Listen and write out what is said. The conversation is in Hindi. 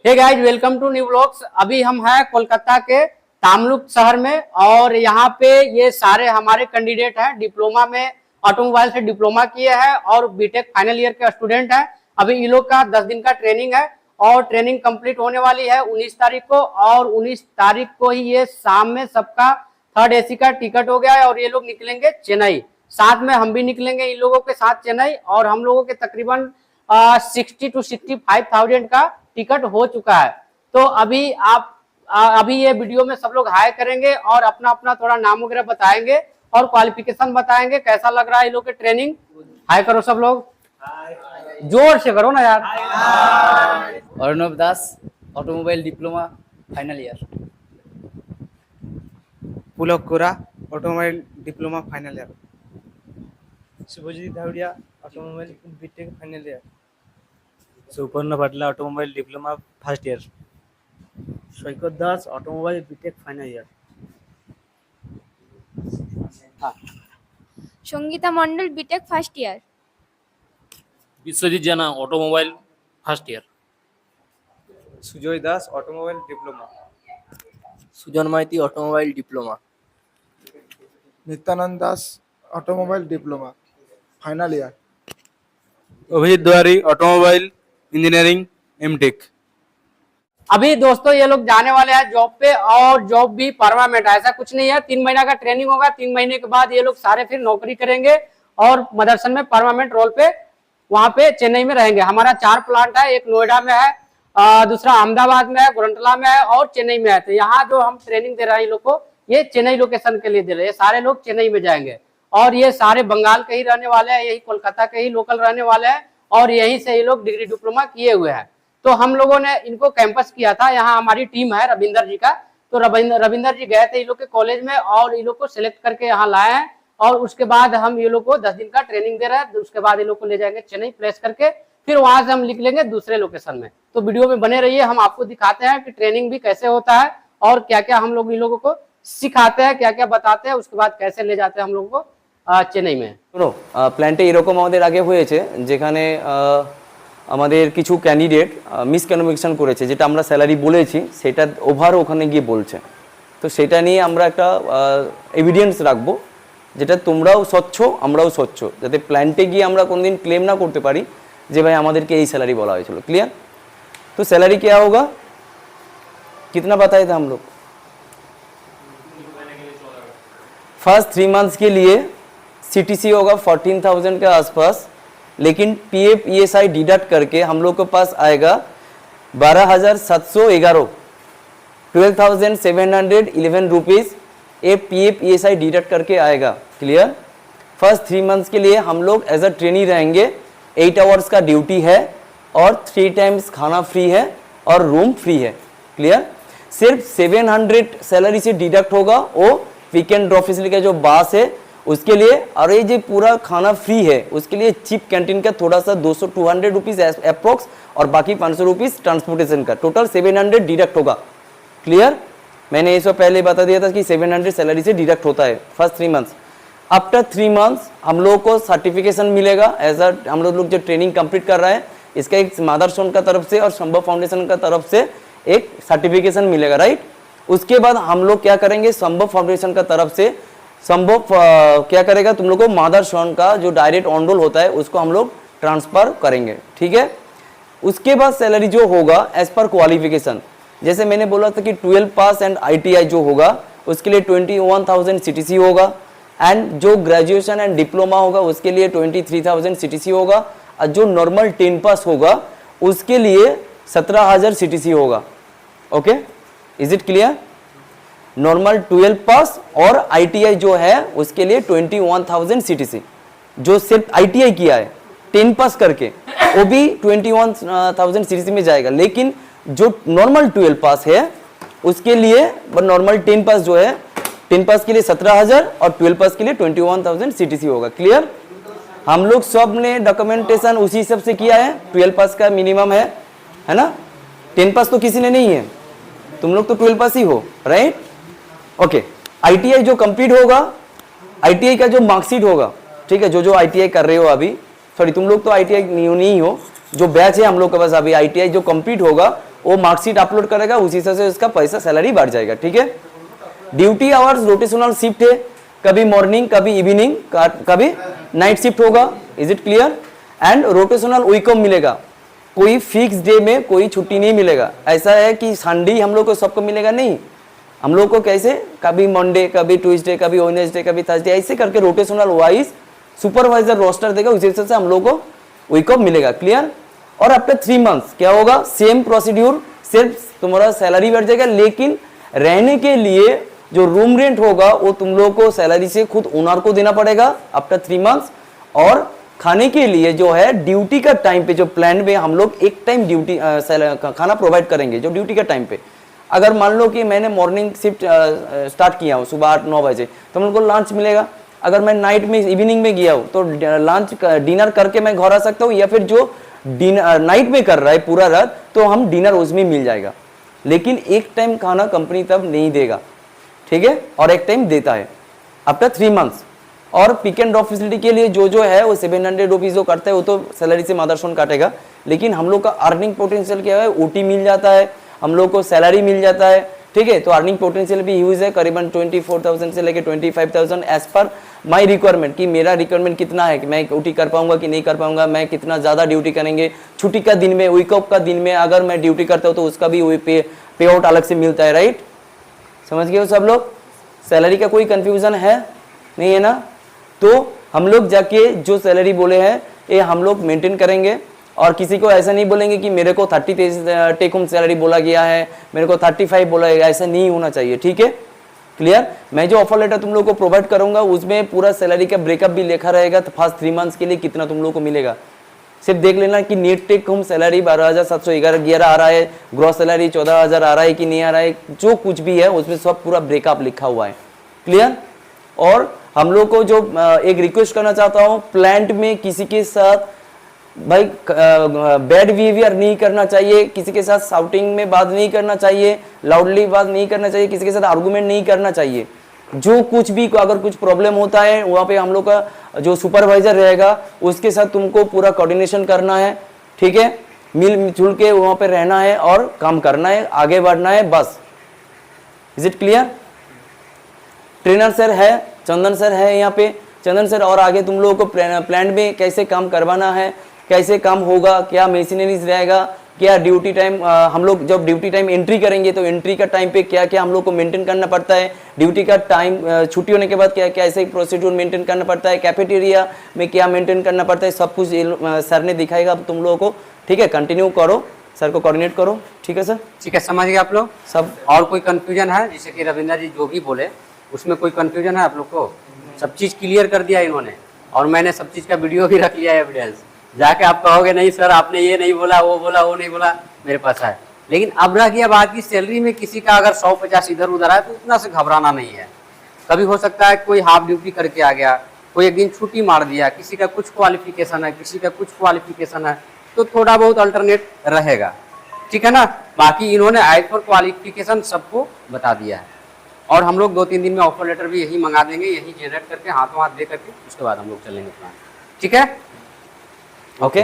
Hey guys, welcome to new vlogs. अभी हम हैं कोलकाता के तामलुक शहर में और यहाँ पे ये सारे हमारे कैंडिडेट हैं। डिप्लोमा में ऑटोमोबाइल से डिप्लोमा किए हैं और बीटेक फाइनल ईयर के स्टूडेंट हैं। अभी इन लोग का 10 दिन का ट्रेनिंग है और ट्रेनिंग कंप्लीट होने वाली है 19 तारीख को। और 19 तारीख को ही ये शाम में सबका थर्ड एसी का टिकट हो गया है और ये लोग निकलेंगे चेन्नई। साथ में हम भी निकलेंगे इन लोगों के साथ चेन्नई। और हम लोगों के तकरीबन 60 to 65,000 का टिकट हो चुका है। तो अभी अभी ये वीडियो में सब लोग हाई करेंगे और अपना अपना थोड़ा नाम वगैरह बताएंगे और क्वालिफिकेशन बताएंगे, कैसा लग रहा है इन लोग के ट्रेनिंग। हाई करो सब लोग, जोर से करो ना यार। Arnav Das, automobile diploma final year. Pulak Kora, automobile diploma final year. Subhajit Dhawaria, automobile BTech final year. Suparna Patla, automobile diploma first year. Saikat Das, automobile BTech final year. Sangita Mandal, BTech first year. Biswajit Jana, automobile first year. Sujay Das, automobile diploma. Sujan Maity, automobile diploma. Nityananda Das, automobile diploma final year. Abhijit Dwari, automobile engineering MTech. अभी दोस्तों ये लोग जाने वाले हैं जॉब पे और जॉब भी परमानेंट, ऐसा कुछ नहीं है। 3 महीना का ट्रेनिंग होगा, 3 महीने के बाद ये लोग सारे फिर नौकरी करेंगे और मदरसन में परमानेंट रोल पे वहां पे चेन्नई में रहेंगे। हमारा 4 प्लांट है, एक नोएडा में है, दूसरा अहमदाबाद में है, गोरंटला में है और चेन्नई में है। तो यहाँ जो हम ट्रेनिंग दे रहे हैं इन लोग को, ये चेन्नई लोकेशन के लिए दे रहे हैं। ये सारे लोग चेन्नई में जाएंगे और ये सारे बंगाल के ही रहने वाले हैं, यही कोलकाता के ही लोकल रहने वाले हैं और यहीं से ये लोग डिग्री डिप्लोमा किए हुए हैं। तो हम लोगों ने इनको कैंपस किया था। यहाँ हमारी टीम है रविंदर जी का, तो रविंदर जी गए थे इन लोग के कॉलेज में और इन लोग को सिलेक्ट करके यहाँ लाए हैं। और उसके बाद हम ये लोग को 10 दिन का ट्रेनिंग दे रहे हैं। उसके बाद ये लोग को ले जाएंगे चेन्नई प्लेस करके, फिर वहां से हम निकलेंगे दूसरे लोकेशन में। तो वीडियो में बने रहिए, हम आपको दिखाते हैं कि ट्रेनिंग भी कैसे होता है और क्या क्या हम लोग इन लोगों को सिखाते हैं, क्या क्या बताते हैं, उसके बाद कैसे ले जाते हैं हम लोगों को চেন্নাই में। শোনো, প্ল্যান্টে এরকম আমাদের আগে হয়েছে যেখানে আমাদের কিছু ক্যান্ডিডেট মিসকমিউনিকেশন করেছে, যেটা আমরা স্যালারি বলেছি সেটা ওভার ওখানে গিয়ে বলছে। তো সেটা নিয়ে আমরা একটা এভিডেন্স রাখবো, যেটা তোমরাও স্বচ্ছ আমরাও স্বচ্ছ, যাতে প্ল্যান্টে গিয়ে আমরা কোনোদিন ক্লেম না করতে পারি যে ভাই আমাদেরকে এই স্যালারি বলা হয়েছিল। क्लियर? तो सैलरी क्या होगा, कितना बताए थे हम लोग? फर्स्ट 3 मंथ्स के लिए सीटीसी होगा 14,000 के आसपास, लेकिन पीएफ ईएसआई डिडक्ट करके हम लोग के पास आएगा 12,711, 12,711 रुपीज़ ये पीएफ ईएसआई डिडक्ट करके आएगा। क्लियर? फर्स्ट 3 मंथ्स के लिए हम लोग एज अ ट्रेनी रहेंगे। 8 आवर्स का ड्यूटी है और 3 टाइम्स खाना फ्री है और रूम फ्री है। क्लियर? सिर्फ 700 सैलरी से डिडक्ट होगा वो वीकेंड ऑफिस का जो बास है उसके लिए, और ये जो पूरा खाना फ्री है उसके लिए चिप कैंटीन का थोड़ा सा 200-200 रुपीज़ अप्रोक्स और बाकी 500 रुपीज़ ट्रांसपोर्टेशन का, टोटल 700 डिडक्ट होगा। क्लियर? मैंने ये सब पहले बता दिया था कि 700 सैलरी से डिडक्ट होता है फर्स्ट 3 मंथ्स। आफ्टर 3 मंथ्स हम लोग को सर्टिफिकेशन मिलेगा एज अ, हम लोग जो ट्रेनिंग कंप्लीट कर रहे हैं इसका एक मदरसन का तरफ से और संभव फाउंडेशन का तरफ से एक सर्टिफिकेशन मिलेगा, राइट? उसके बाद हम लोग क्या करेंगे, संभव फाउंडेशन का तरफ से संभव क्या करेगा, तुम लोग को मदरसन का जो डायरेक्ट ऑन रोल होता है उसको हम लोग ट्रांसफर करेंगे। ठीक है? उसके बाद सैलरी जो होगा एज पर क्वालिफिकेशन, जैसे मैंने बोला था कि 12 पास एंड आईटीआई जो होगा उसके लिए 21,000 सीटीसी होगा, एंड जो ग्रेजुएशन एंड डिप्लोमा होगा उसके लिए 23,000 सीटीसी होगा, और जो नॉर्मल 10 पास होगा उसके लिए 17,000 सीटीसी होगा। Okay, is it clear? Normal 12 पास और आईटीआई जो है उसके लिए 21,000 सीटीसी, जो सिर्फ आईटीआई किया है 10 पास करके वो भी 21,000 सीटीसी में जाएगा। लेकिन जो नॉर्मल 12 पास है उसके लिए नॉर्मल 10 पास जो है 10 पास के लिए 17,000 और 12 पास के लिए 21,000 सीटीसी होगा। क्लियर? हम लोग सब ने डॉक्यूमेंटेशन उसी हिसाब से किया है। 12 पास का मिनिमम है ना? 10 पास तो किसी ने नहीं है, तुम लोग तो 12 पास ही हो, राइट? ओके, आईटीआई जो कंप्लीट होगा, आईटीआई का जो मार्कशीट होगा, ठीक है, जो आईटीआई कर रहे हो अभी, सॉरी तुम लोग तो आईटीआई नहीं हो, जो बैच है हम लोग के पास अभी आईटीआई जो कंप्लीट होगा वो मार्कशीट अपलोड करेगा, उसी हिसाब से उसका पैसा सैलरी बढ़ जाएगा। ठीक है। ड्यूटी आवर्स रोटेशनल शिफ्ट है, कभी मॉर्निंग कभी इवनिंग कभी नाइट शिफ्ट होगा। Is it clear? And rotational week off मिलेगा, कोई फिक्स डे में कोई छुट्टी नहीं मिलेगा। ऐसा है कि संडे हम लोग को सबको मिलेगा नहीं, हम लोग को कैसे कभी मंडे कभी ट्यूसडे कभी वेडनेसडे कभी थर्सडे ऐसे करके रोटेशनल वाइज सुपरवाइजर रोस्टर देगा, उसी हिसाब से हम लोग को वीक ऑफ मिलेगा। क्लियर? और आफ्टर 3 मंथ्स क्या होगा? सेम प्रोसीड्यूर, सिर्फ तुम्हारा सैलरी बढ़ जाएगा, लेकिन रहने के लिए जो रूम रेंट होगा वो तुम लोग को सैलरी से खुद ओनर को देना पड़ेगा आफ्टर 3 मंथ्स। और खाने के लिए जो है ड्यूटी का टाइम पे जो प्लान में हम लोग एक टाइम ड्यूटी खाना प्रोवाइड करेंगे जो ड्यूटी का टाइम पे। अगर मान लो कि मैंने मॉर्निंग शिफ्ट स्टार्ट किया हूँ सुबह 8-9 बजे, तो मेरे को लंच मिलेगा। अगर मैं नाइट में इवनिंग में गया हूँ तो लंच डिनर करके मैं घर आ सकता हूँ, या फिर जो डिनर नाइट में कर रहा है पूरा रात तो हम डिनर उसमें मिल जाएगा। लेकिन एक टाइम खाना कंपनी तब नहीं देगा, ठीक है, और एक टाइम देता है आफ्टर 3 मंथ्स। और पिक एंड ड्रॉप फैसिलिटी के लिए जो है वो 700 रुपीज जो करता है वो तो सैलरी से मदरसोन काटेगा, लेकिन हम लोग का अर्निंग पोटेंशियल क्या है? ओटी मिल जाता है, हम लोग को सैलरी मिल जाता है। ठीक है, तो अर्निंग पोटेंशियल भी ह्यूज है, करीबन 24,000 से लेके 25,000 एज पर माई रिक्वायरमेंट, कि मेरा रिक्वायरमेंट कितना है कि मैं ओटी कर पाऊंगा कि नहीं कर पाऊंगा, मैं कितना ज़्यादा ड्यूटी करेंगे। छुट्टी का दिन में, वीक ऑफ का दिन में अगर मैं ड्यूटी करता हूँ तो उसका भी पे आउट अलग से मिलता है। राइट, समझ गए हो सब लोग? सैलरी का कोई कन्फ्यूजन है नहीं है ना? तो हम लोग जाके जो सैलरी बोले हैं ये हम लोग मेंटेन करेंगे, और किसी को ऐसा नहीं बोलेंगे कि मेरे को 30 टेक होम सैलरी बोला गया है, मेरे को 35 बोला गया, ऐसा नहीं होना चाहिए। ठीक है, क्लियर? मैं जो ऑफर लेटर तुम लोग को प्रोवाइड करूंगा उसमें पूरा सैलरी का ब्रेकअप भी लिखा रहेगा, तो फर्स्ट 3 मंथ्स के लिए कितना तुम लोग को मिलेगा। सिर्फ देख लेना कि नेट टेक होम सैलरी 12,711 आ रहा है, ग्रॉस सैलरी 14,000 आ रहा है कि नहीं आ रहा है, जो कुछ भी है उसमें सब पूरा ब्रेकअप लिखा हुआ है। क्लियर? और हम लोग को जो एक रिक्वेस्ट करना चाहता हूँ, प्लांट में किसी के साथ भाई बैड बिहेवियर नहीं करना चाहिए, किसी के साथ शाउटिंग में बात नहीं करना चाहिए, लाउडली बात नहीं करना चाहिए, किसी के साथ आर्गुमेंट नहीं करना चाहिए। जो कुछ भी अगर कुछ प्रॉब्लम होता है वहाँ पे हम लोग का जो सुपरवाइजर रहेगा उसके साथ तुमको पूरा कोऑर्डिनेशन करना है। ठीक है, मिलजुल के वहाँ पे रहना है और काम करना है, आगे बढ़ना है, बस। Is it clear? Trainer sir है, चंदन सर है यहाँ पे, चंदन सर और आगे तुम लोगों को प्लांट में कैसे काम करवाना है, कैसे काम होगा, क्या मशीनरीज रहेगा, क्या ड्यूटी टाइम, हम लोग जब ड्यूटी टाइम एंट्री करेंगे तो एंट्री का टाइम पे क्या क्या हम लोग को मेंटेन करना पड़ता है, ड्यूटी का टाइम छुट्टी होने के बाद क्या क्या ऐसे प्रोसीड्यूर मेंटेन करना पड़ता है, कैफेटेरिया में क्या मेंटेन करना पड़ता है, सब कुछ सर ने दिखाएगा तुम लोगों को। ठीक है, कंटिन्यू करो, सर को कोऑर्डिनेट करो। ठीक है सर? ठीक है, समझ गए आप लोग सब? और कोई कंफ्यूजन है? जैसे कि रविंद्र जी जो भी बोले उसमें कोई कंफ्यूजन है आप लोग को? सब चीज़ क्लियर कर दिया इन्होंने, और मैंने सब चीज़ का वीडियो भी रख लिया है, एविडेंस। जाके आप कहोगे नहीं सर आपने ये नहीं बोला, वो नहीं बोला, मेरे पास है। लेकिन अब रह गया बात की सैलरी में किसी का अगर 150 इधर उधर है तो उतना से घबराना नहीं है। कभी हो सकता है कोई हाफ ड्यूटी करके आ गया, कोई एक दिन छुट्टी मार दिया, किसी का कुछ क्वालिफिकेशन है, किसी का कुछ क्वालिफिकेशन है, तो थोड़ा बहुत अल्टरनेट रहेगा। ठीक है ना? बाकी इन्होंने एज पर क्वालिफिकेशन सबको बता दिया है, और हम लोग 2-3 दिन में ऑफर लेटर भी यही मंगा देंगे, यही जनरेट करके हाथों हाथ दे करके उसके बाद हम लोग चलेंगे प्लान। ठीक है? ओके।